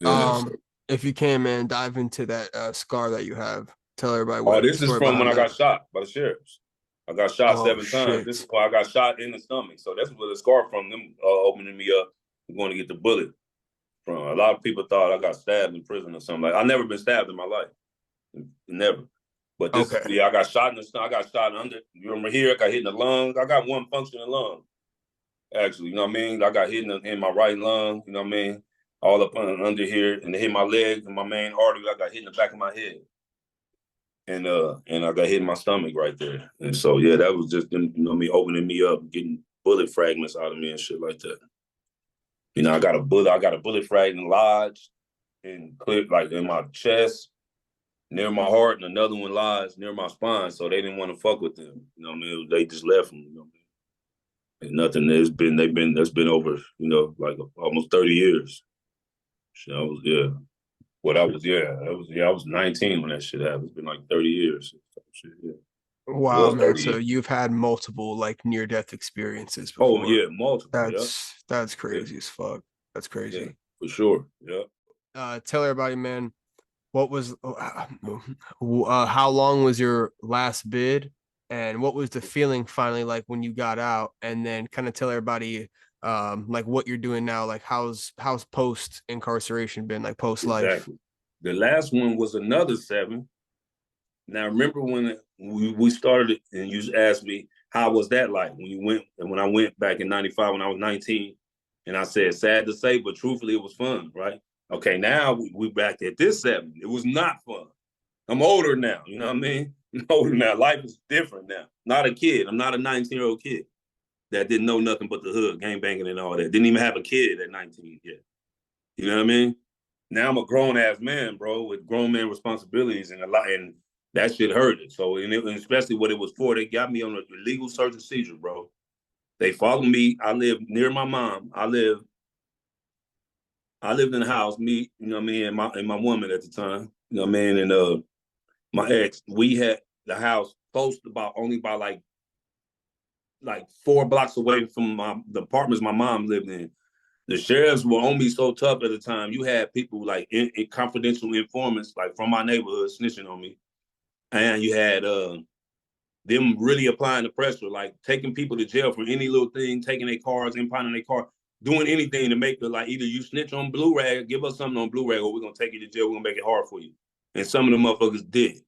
Yeah. So. If you can, man, dive into that scar that you have. Tell everybody Oh, what this is story from when behind I that. got shot by the sheriffs. I got shot Oh 7 times. This is shit. why I got shot in the stomach. So that's where the scar from them opening me up, going to get the bullet from. A lot of people thought I got stabbed in prison or something. Like I never been stabbed in my life, never. But this is Okay. I got shot in the stomach. I got shot under. You remember here? I got hit in the lung. I got one functioning lung. Actually, you know what I mean. I got hit in my right lung. You know what I mean. All up under here, and they hit my leg and my main artery. I got hit in the back of my head. And I got hit in my stomach right there. And so yeah, that was just them, me opening me up, getting bullet fragments out of me and shit like that. I got a bullet fragment lodged and clipped like in my chest, near my heart, and another one lodged near my spine. So they didn't want to fuck with them. You know what I mean? They just left them, you know what I mean? And nothing that's been over, like almost 30 years. So I was I was 19 when that shit happened. It's been like 30 years. Shit, yeah. Wow, Was man. 30 So years. you've had multiple like near death experiences Oh before. yeah, multiple. Yeah, That's yeah, crazy as fuck. That's yeah, crazy. for sure. Yeah. Tell everybody, man, what was how long was your last bid, and what was the feeling finally like when you got out? And then kind of tell everybody like what you're doing now, like how's post incarceration been, like post life. Exactly. The last one was another 7. Now remember when we started and you asked me how was that like when you went and when I went back in '95 when I was 19, and I said sad to say, but truthfully it was fun, right? Okay, now we back at this 7. It was not fun. I'm older now, you know what I mean? I'm older now. Life is different now. Not a kid. I'm not a 19-year-old kid that didn't know nothing but the hood, gang banging and all that. Didn't even have a kid at 19 yet. You know what I mean? Now I'm a grown ass man, bro, with grown man responsibilities and a lot, and that shit hurted. So, and especially what it was for, they got me on a illegal search and seizure, bro. They followed me. I lived near my mom. I lived in the house. Me, you know what I mean, and my woman at the time, you know what I mean, and my ex. We had the house close about only by like 4 blocks away from the apartments my mom lived in. The sheriffs were on me so tough at the time. You had people like in confidential informants, like from my neighborhood, snitching on me, and you had them really applying the pressure, like taking people to jail for any little thing, taking their cars, impounding their car, doing anything to make it like either you snitch on Blue Rag, give us something on Blue Rag, or we're gonna take you to jail. We're gonna make it hard for you. And some of the motherfuckers did.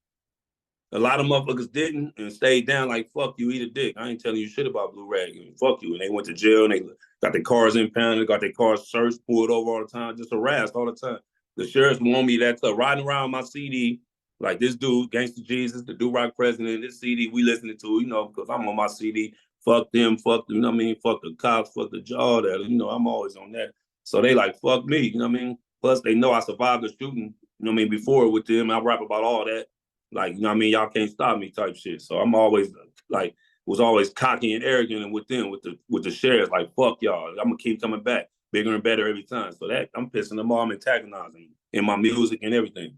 A lot of motherfuckers didn't and stayed down like, fuck you, eat a dick. I ain't telling you shit about Blue Rag. Fuck you. And they went to jail and they got their cars impounded, got their cars searched, pulled over all the time, just harassed all the time. The sheriffs want me that tough. Riding around my CD, like this dude, Gangsta Jesus, the Do-Rock president, this CD we listening to, you know, because I'm on my CD. Fuck them, you know what I mean? Fuck the cops, fuck the all that. You know, I'm always on that. So they like, fuck me, you know what I mean? Plus, they know I survived the shooting, you know what I mean, before with them. I rap about all that. Like, you know what I mean? Y'all can't stop me type shit. So I'm always like, was always cocky and arrogant and with them, with the sheriff, like, fuck y'all. I'm gonna keep coming back bigger and better every time. So that I'm pissing them off, I'm antagonizing them in my music and everything.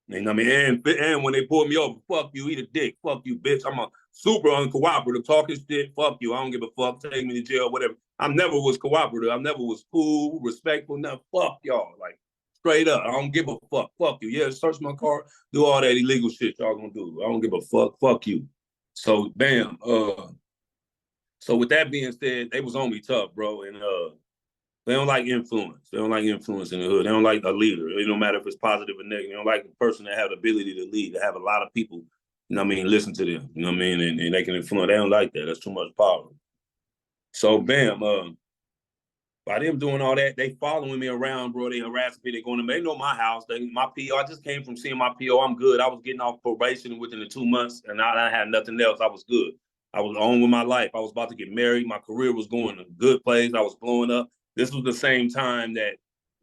You know what I mean? And when they pull me over, fuck you, eat a dick, fuck you, bitch. I'm a super uncooperative, talking shit, fuck you. I don't give a fuck, take me to jail, whatever. I never was cooperative. I never was cool, respectful, nothing. Fuck y'all. Like, straight up. I don't give a fuck. Fuck you. Yeah, search my car, do all that illegal shit y'all gonna do. I don't give a fuck. Fuck you. So bam. So with that being said, they was on me tough, bro. And they don't like influence. They don't like influence in the hood. They don't like a leader. It don't matter if it's positive or negative. They don't like the person that have the ability to lead, to have a lot of people, you know what I mean, listen to them. You know what I mean? And they can influence. They don't like that. That's too much power. So bam, by them doing all that, they following me around, bro. They harassing me. They going to, they know my house. My PO. I just came from seeing my PO. I'm good. I was getting off probation within the 2 months, and I had nothing else. I was good. I was on with my life. I was about to get married. My career was going to a good place. I was blowing up. This was the same time that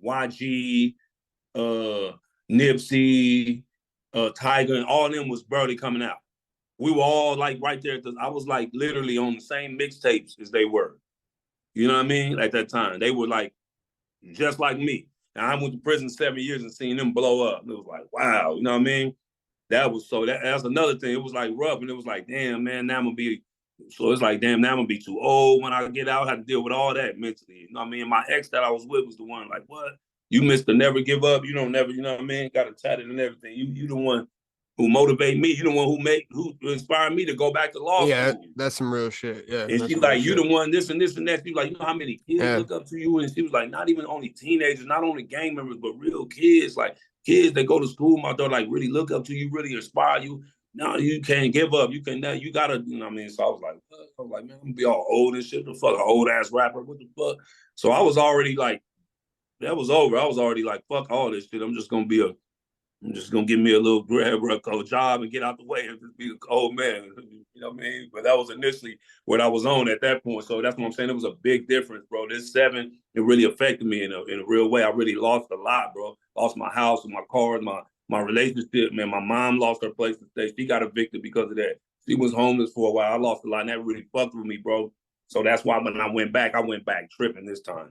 YG, Nipsey, Tiger, and all of them was barely coming out. We were all like right there. I was like literally on the same mixtapes as they were. You know what I mean? At that time, they were like just like me. And I went to prison 7 years and seen them blow up. And it was like, wow, you know what I mean? That was so that's another thing. It was like rough, and it was like, damn, man, now I'm gonna be. So it's like, damn, now I'm gonna be too old when I get out. I have to deal with all that mentally. You know what I mean? My ex that I was with was the one like, what? You Mr. Never Give Up. You don't never, you know what I mean? Got it tatted and everything. You the one who motivate me. You the one who inspired me to go back to law Yeah, school. that's some real shit. Yeah, And that's she some real like, you shit. the one, this and this and that. She was like, you know how many kids Yeah. look up to you? And she was like, not even only teenagers, not only gang members, but real kids. Like kids that go to school, my daughter, like really look up to you, really inspire you. No, you can't give up. You can, you gotta, you know what I mean? So I was like, man, I'm gonna be all old and shit. The fuck, an old ass rapper. What the fuck? So I was already like, that was over. I was already like, fuck all this shit. I'm just gonna give me a little grab job and get out the way and just be an old man. You know what I mean? But that was initially what I was on at that point. So that's what I'm saying. It was a big difference, bro. This 7, it really affected me in a real way. I really lost a lot, bro. Lost my house, my cars, my relationship, man. My mom lost her place to stay. She got evicted because of that. She was homeless for a while. I lost a lot, and that really fucked with me, bro. So that's why when I went back tripping this time.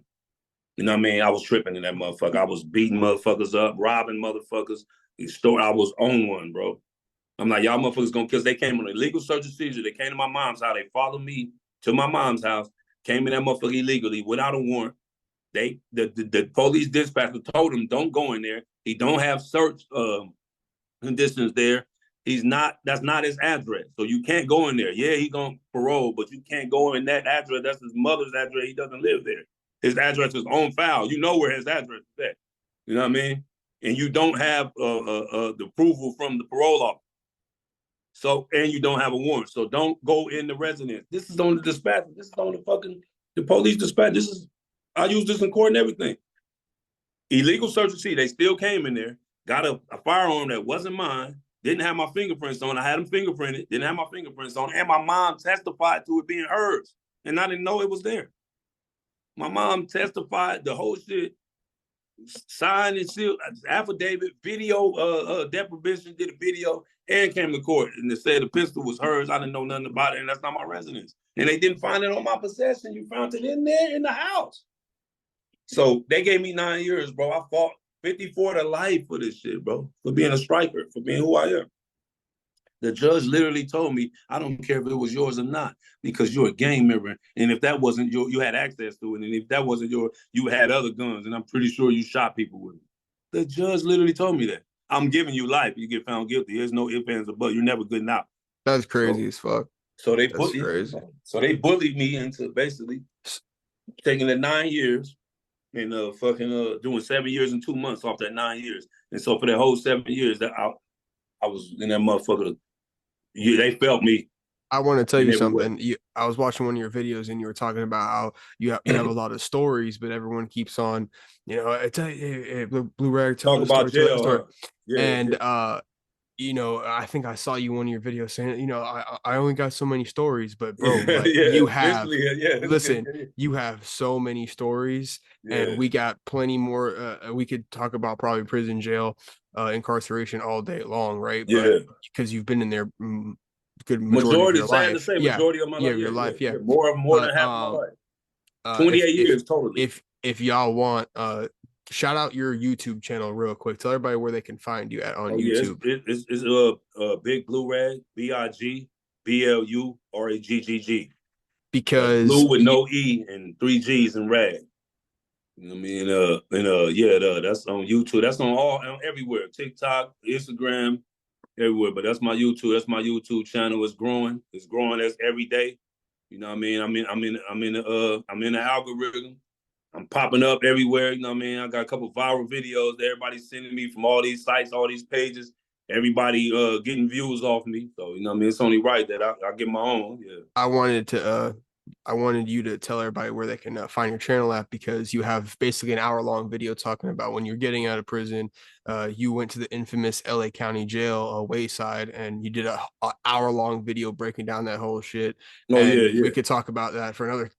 You know what I mean? I was tripping in that motherfucker. I was beating motherfuckers up, robbing motherfuckers. I was on one, bro. I'm like, y'all motherfuckers gonna kill. They came on a illegal search and seizure. They came to my mom's house. They followed me to my mom's house, came in that motherfucker illegally without a warrant. The police dispatcher told him, don't go in there. He don't have search conditions there. That's not his address. So you can't go in there. Yeah, he gonna parole, but you can't go in that address. That's his mother's address. He doesn't live there. His address is on file. You know where his address is at. You know what I mean? And you don't have the approval from the parole office. So, and you don't have a warrant. So don't go in the residence. This is on the dispatch. This is on the police dispatch. I use this in court and everything. Illegal search and seizure. They still came in there, got a firearm that wasn't mine, didn't have my fingerprints on. I had them fingerprinted, didn't have my fingerprints on, and my mom testified to it being hers, and I didn't know it was there. My mom testified the whole shit, signed and sealed, affidavit, video, deprivation, did a video, and came to court. And they said the pistol was hers. I didn't know nothing about it, and that's not my residence. And they didn't find it on my possession. You found it in there in the house. So they gave me 9 years, bro. I fought 54 to life for this shit, bro, for being a striker, for being who I am. The judge literally told me, I don't care if it was yours or not, because you're a gang member. And if that wasn't your, you had access to it. And if that wasn't your, you had other guns. And I'm pretty sure you shot people with it. The judge literally told me that. I'm giving you life. You get found guilty. There's no ifs, ands, or buts. You're never getting out. That's crazy as fuck. So they bullied me into basically taking the 9 years and doing 7 years and 2 months off that 9 years. And so for that whole 7 years, that I was in that motherfucker they felt me I want to tell in you every way. something. I was watching one of your videos and you were talking about how you have a lot of stories, but everyone keeps on, tell Blue Rag, tell Talk that about story, tell that jail, story. huh? Yeah, And yeah. I think I saw you in one of your videos saying, I only got so many stories, but bro, Yeah, like yeah. you have, Eventually, listen, yeah. you have so many stories, and Yeah. we got plenty more. We could talk about probably prison, jail, incarceration all day long, right? But Yeah. because you've been in there good majority of Majority, your sad to life, say, yeah, majority of my yeah, life. your Yeah, yeah, life, yeah. yeah. More than But half of my life. if 28 years totally. if y'all want, shout out your YouTube channel real quick. Tell everybody where they can find you at on Oh yeah, YouTube. it's Big Blue Rag, BIGBLURAGGG. Because Blue with no E and 3 G's and rag. You know what I mean? Yeah, that's on YouTube. That's on everywhere. TikTok, Instagram, everywhere. But that's my YouTube. That's my YouTube channel. It's growing. It's growing as every day. You know what I mean? I'm in the algorithm. I'm popping up everywhere. You know what I mean? I got a couple viral videos that everybody's sending me from all these sites, all these pages. Everybody getting views off me. So, you know what I mean? It's only right that I get my own. Yeah. I wanted to I wanted you to tell everybody where they can find your channel at, because you have basically an hour-long video talking about when you're getting out of prison. You went to the infamous LA County Jail, Wayside, and you did a hour-long video breaking down that whole shit. Oh yeah, And we yeah. could talk about that for another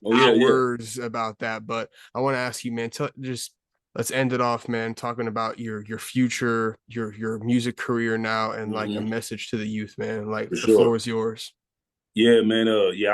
Oh yeah, yeah. hours about that. But I want to ask you, man, just let's end it off, man, talking about your future, your music career now, and like a Hmm. message to the youth, man. Like For the floor sure. is yours. Yeah, man. Yeah,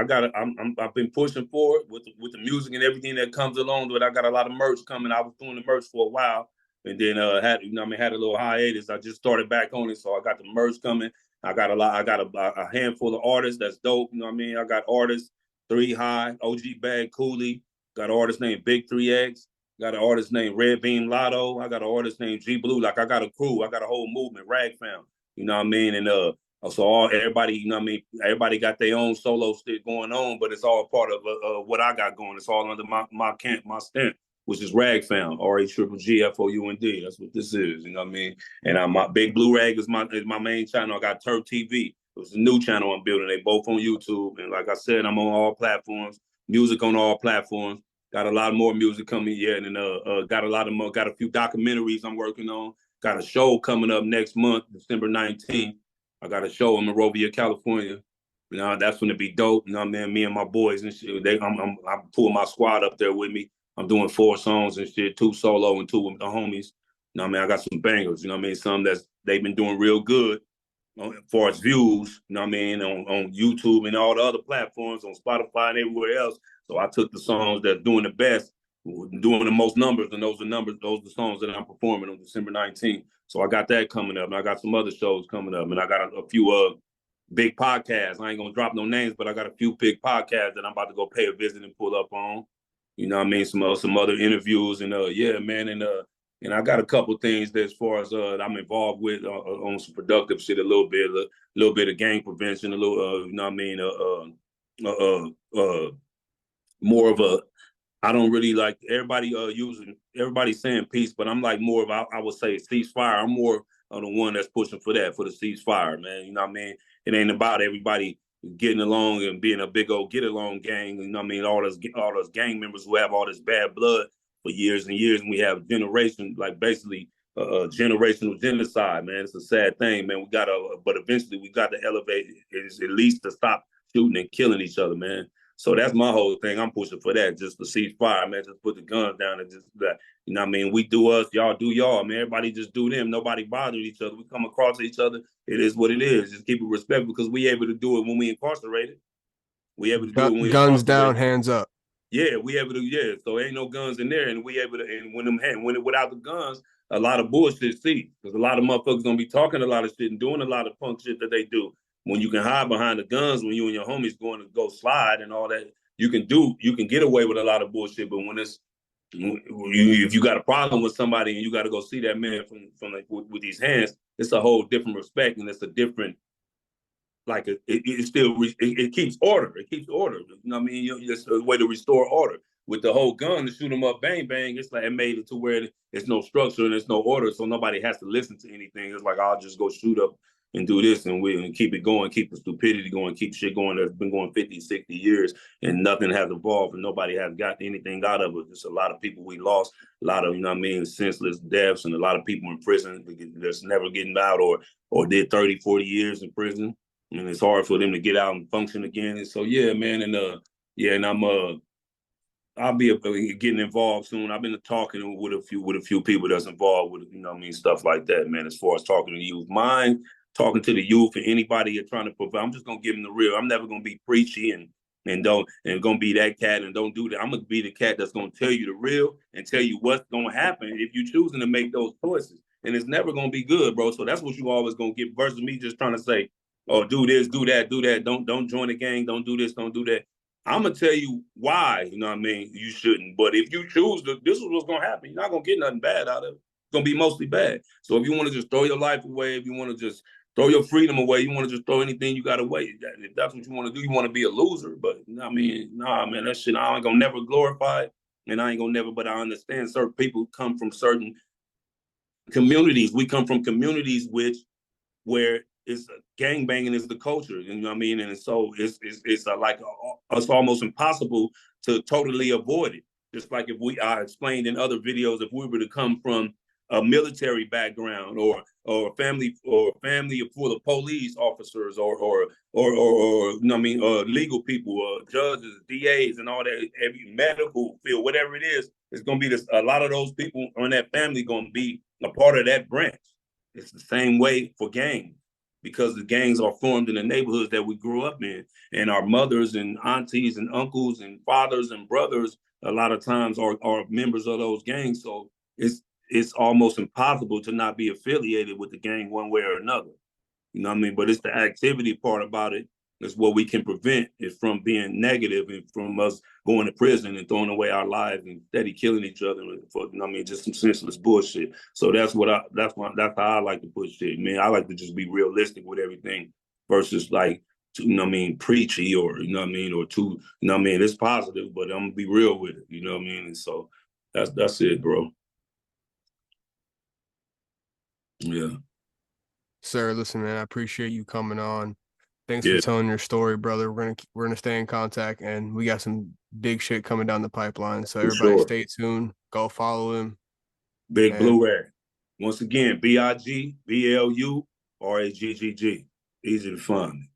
I've been pushing forward with the music and everything that comes along with it. I got a lot of merch coming. I was doing the merch for a while, and then had a little hiatus. I just started back on it, so I got the merch coming. I got a lot. I got a handful of artists that's dope. You know what I mean? I got artists 3 High, OG Bag, Cooley. Got an artist named Big 3X. Got an artist named Red Beam Lotto. I got an artist named G Blue. Like I got a crew. I got a whole movement. Rag Fam. You know what I mean? And so everybody, you know what I mean, everybody got their own solo shit going on, but it's all part of what I got going. It's all under my camp, my stamp, which is Rag Found, RAGGFOUND. That's what this is, you know what I mean? And my Big Blue Rag is my main channel. I got Turf TV. It was a new channel I'm building. They both on YouTube, and like I said, I'm on all platforms. Music on all platforms. Got a lot more music coming, yeah, and then got a lot of more. Got a few documentaries I'm working on. Got a show coming up next month, December 19th. I got a show in Monrovia, California. You know, that's gonna be dope. You know, man, me and my boys and shit. I'm pulling my squad up there with me. I'm doing 4 songs and shit, 2 solo and 2 with the homies. You know, what I mean, I got some bangers. You know, what I mean, some that's they've been doing real good as far as views. You know, what I mean, on YouTube and all the other platforms, on Spotify and everywhere else. So I took the songs that's doing the best, doing the most numbers, and those are numbers. Those are the songs that I'm performing on December 19th. So I got that coming up, and I got some other shows coming up, and I got a few big podcasts. I ain't gonna drop no names, but I got a few big podcasts that I'm about to go pay a visit and pull up on. You know what I mean? Some other interviews and yeah, man, and I got a couple things that as far as I'm involved with on some productive shit, a little bit of gang prevention, a little you know what I mean, more of a I don't really like everybody everybody saying peace, but I'm like more of I would say ceasefire. I'm more of the one that's pushing for that, for the ceasefire, man. You know what I mean? It ain't about everybody getting along and being a big old get along gang. You know what I mean? All those gang members who have all this bad blood for years and years, and we have generation like basically generational genocide, man. It's a sad thing, man. But eventually we got to elevate it at least to stop shooting and killing each other, man. So that's my whole thing. I'm pushing for that, just to cease fire, man. Just put the guns down and just that. You know what I mean? We do us, y'all do y'all, man. Everybody just do them. Nobody bothering each other. We come across each other. It is what it is. Just keep it respectful because we able to do it when we incarcerated. We able to do it when we Guns down, incarcerated. hands up. Yeah, we able to. Yeah, so ain't no guns in there, and we able to. And without the guns, a lot of bullshit see because a lot of motherfuckers gonna be talking a lot of shit and doing a lot of punk shit that they do. When you can hide behind the guns, when you and your homies going to go slide and all that, you can get away with a lot of bullshit. But when if you got a problem with somebody and you got to go see that man from like with these hands, it's a whole different respect and it's a different like it still it keeps order. It keeps order. You know what I mean? It's a way to restore order. With the whole gun to shoot them up, bang bang. It's like it made it to where it's no structure and there's no order, so nobody has to listen to anything. It's like I'll just go shoot up and do this and keep it going, keep the stupidity going, keep shit going that's been going 50, 60 years and nothing has evolved and nobody has gotten anything out of it. There's a lot of people we lost, a lot of, senseless deaths and a lot of people in prison that's never getting out or did 30, 40 years in prison. And it's hard for them to get out and function again. And so, yeah, man. And I'll be getting involved soon. I've been talking with a few people that's involved with, stuff like that, man, as far as talking to youth. Talking to the youth and anybody you're trying to provide. I'm just gonna give them the real. I'm never gonna be preachy and gonna be that cat and don't do that. I'm gonna be the cat that's gonna tell you the real and tell you what's gonna happen if you're choosing to make those choices. And it's never gonna be good, bro. So that's what you always gonna get versus me just trying to say, oh, do this, do that, do that. Don't join the gang, don't do this, don't do that. I'm gonna tell you why, you shouldn't. But if you choose to, this is what's gonna happen. You're not gonna get nothing bad out of it. It's gonna be mostly bad. So if you want to just throw your life away, if you want to just throw your freedom away, you want to just throw anything you got away. If that's what you want to do, you want to be a loser. But nah, man, that shit I ain't gonna never glorify it, and I ain't gonna never. But I understand certain people come from certain communities. We come from communities where it's gang banging is the culture, and so it's it's almost impossible to totally avoid it. Just like if I explained in other videos, if we were to come from a military background or family full of police officers or legal people, judges, DAs, and all that, every medical field, whatever it is, it's gonna be this. A lot of those people in that family gonna be a part of that branch. It's the same way for gangs because the gangs are formed in the neighborhoods that we grew up in. And our mothers and aunties and uncles and fathers and brothers a lot of times are members of those gangs. So it's almost impossible to not be affiliated with the gang one way or another. But it's the activity part about it is what we can prevent it from being negative and from us going to prison and throwing away our lives and steady killing each other for, just some senseless bullshit. So that's how I like to put shit. Man, I like to just be realistic with everything versus like, preachy or, or too, it's positive, but I'm gonna be real with it, And so that's it, bro. Yeah. Sir, listen, man, I appreciate you coming on. Thanks Yeah. for telling your story, brother. We're gonna stay in contact, and we got some big shit coming down the pipeline. So everybody, stay tuned. Go follow him. Big Blue Rag. Once again, BIGBLURAGGG. Easy to find.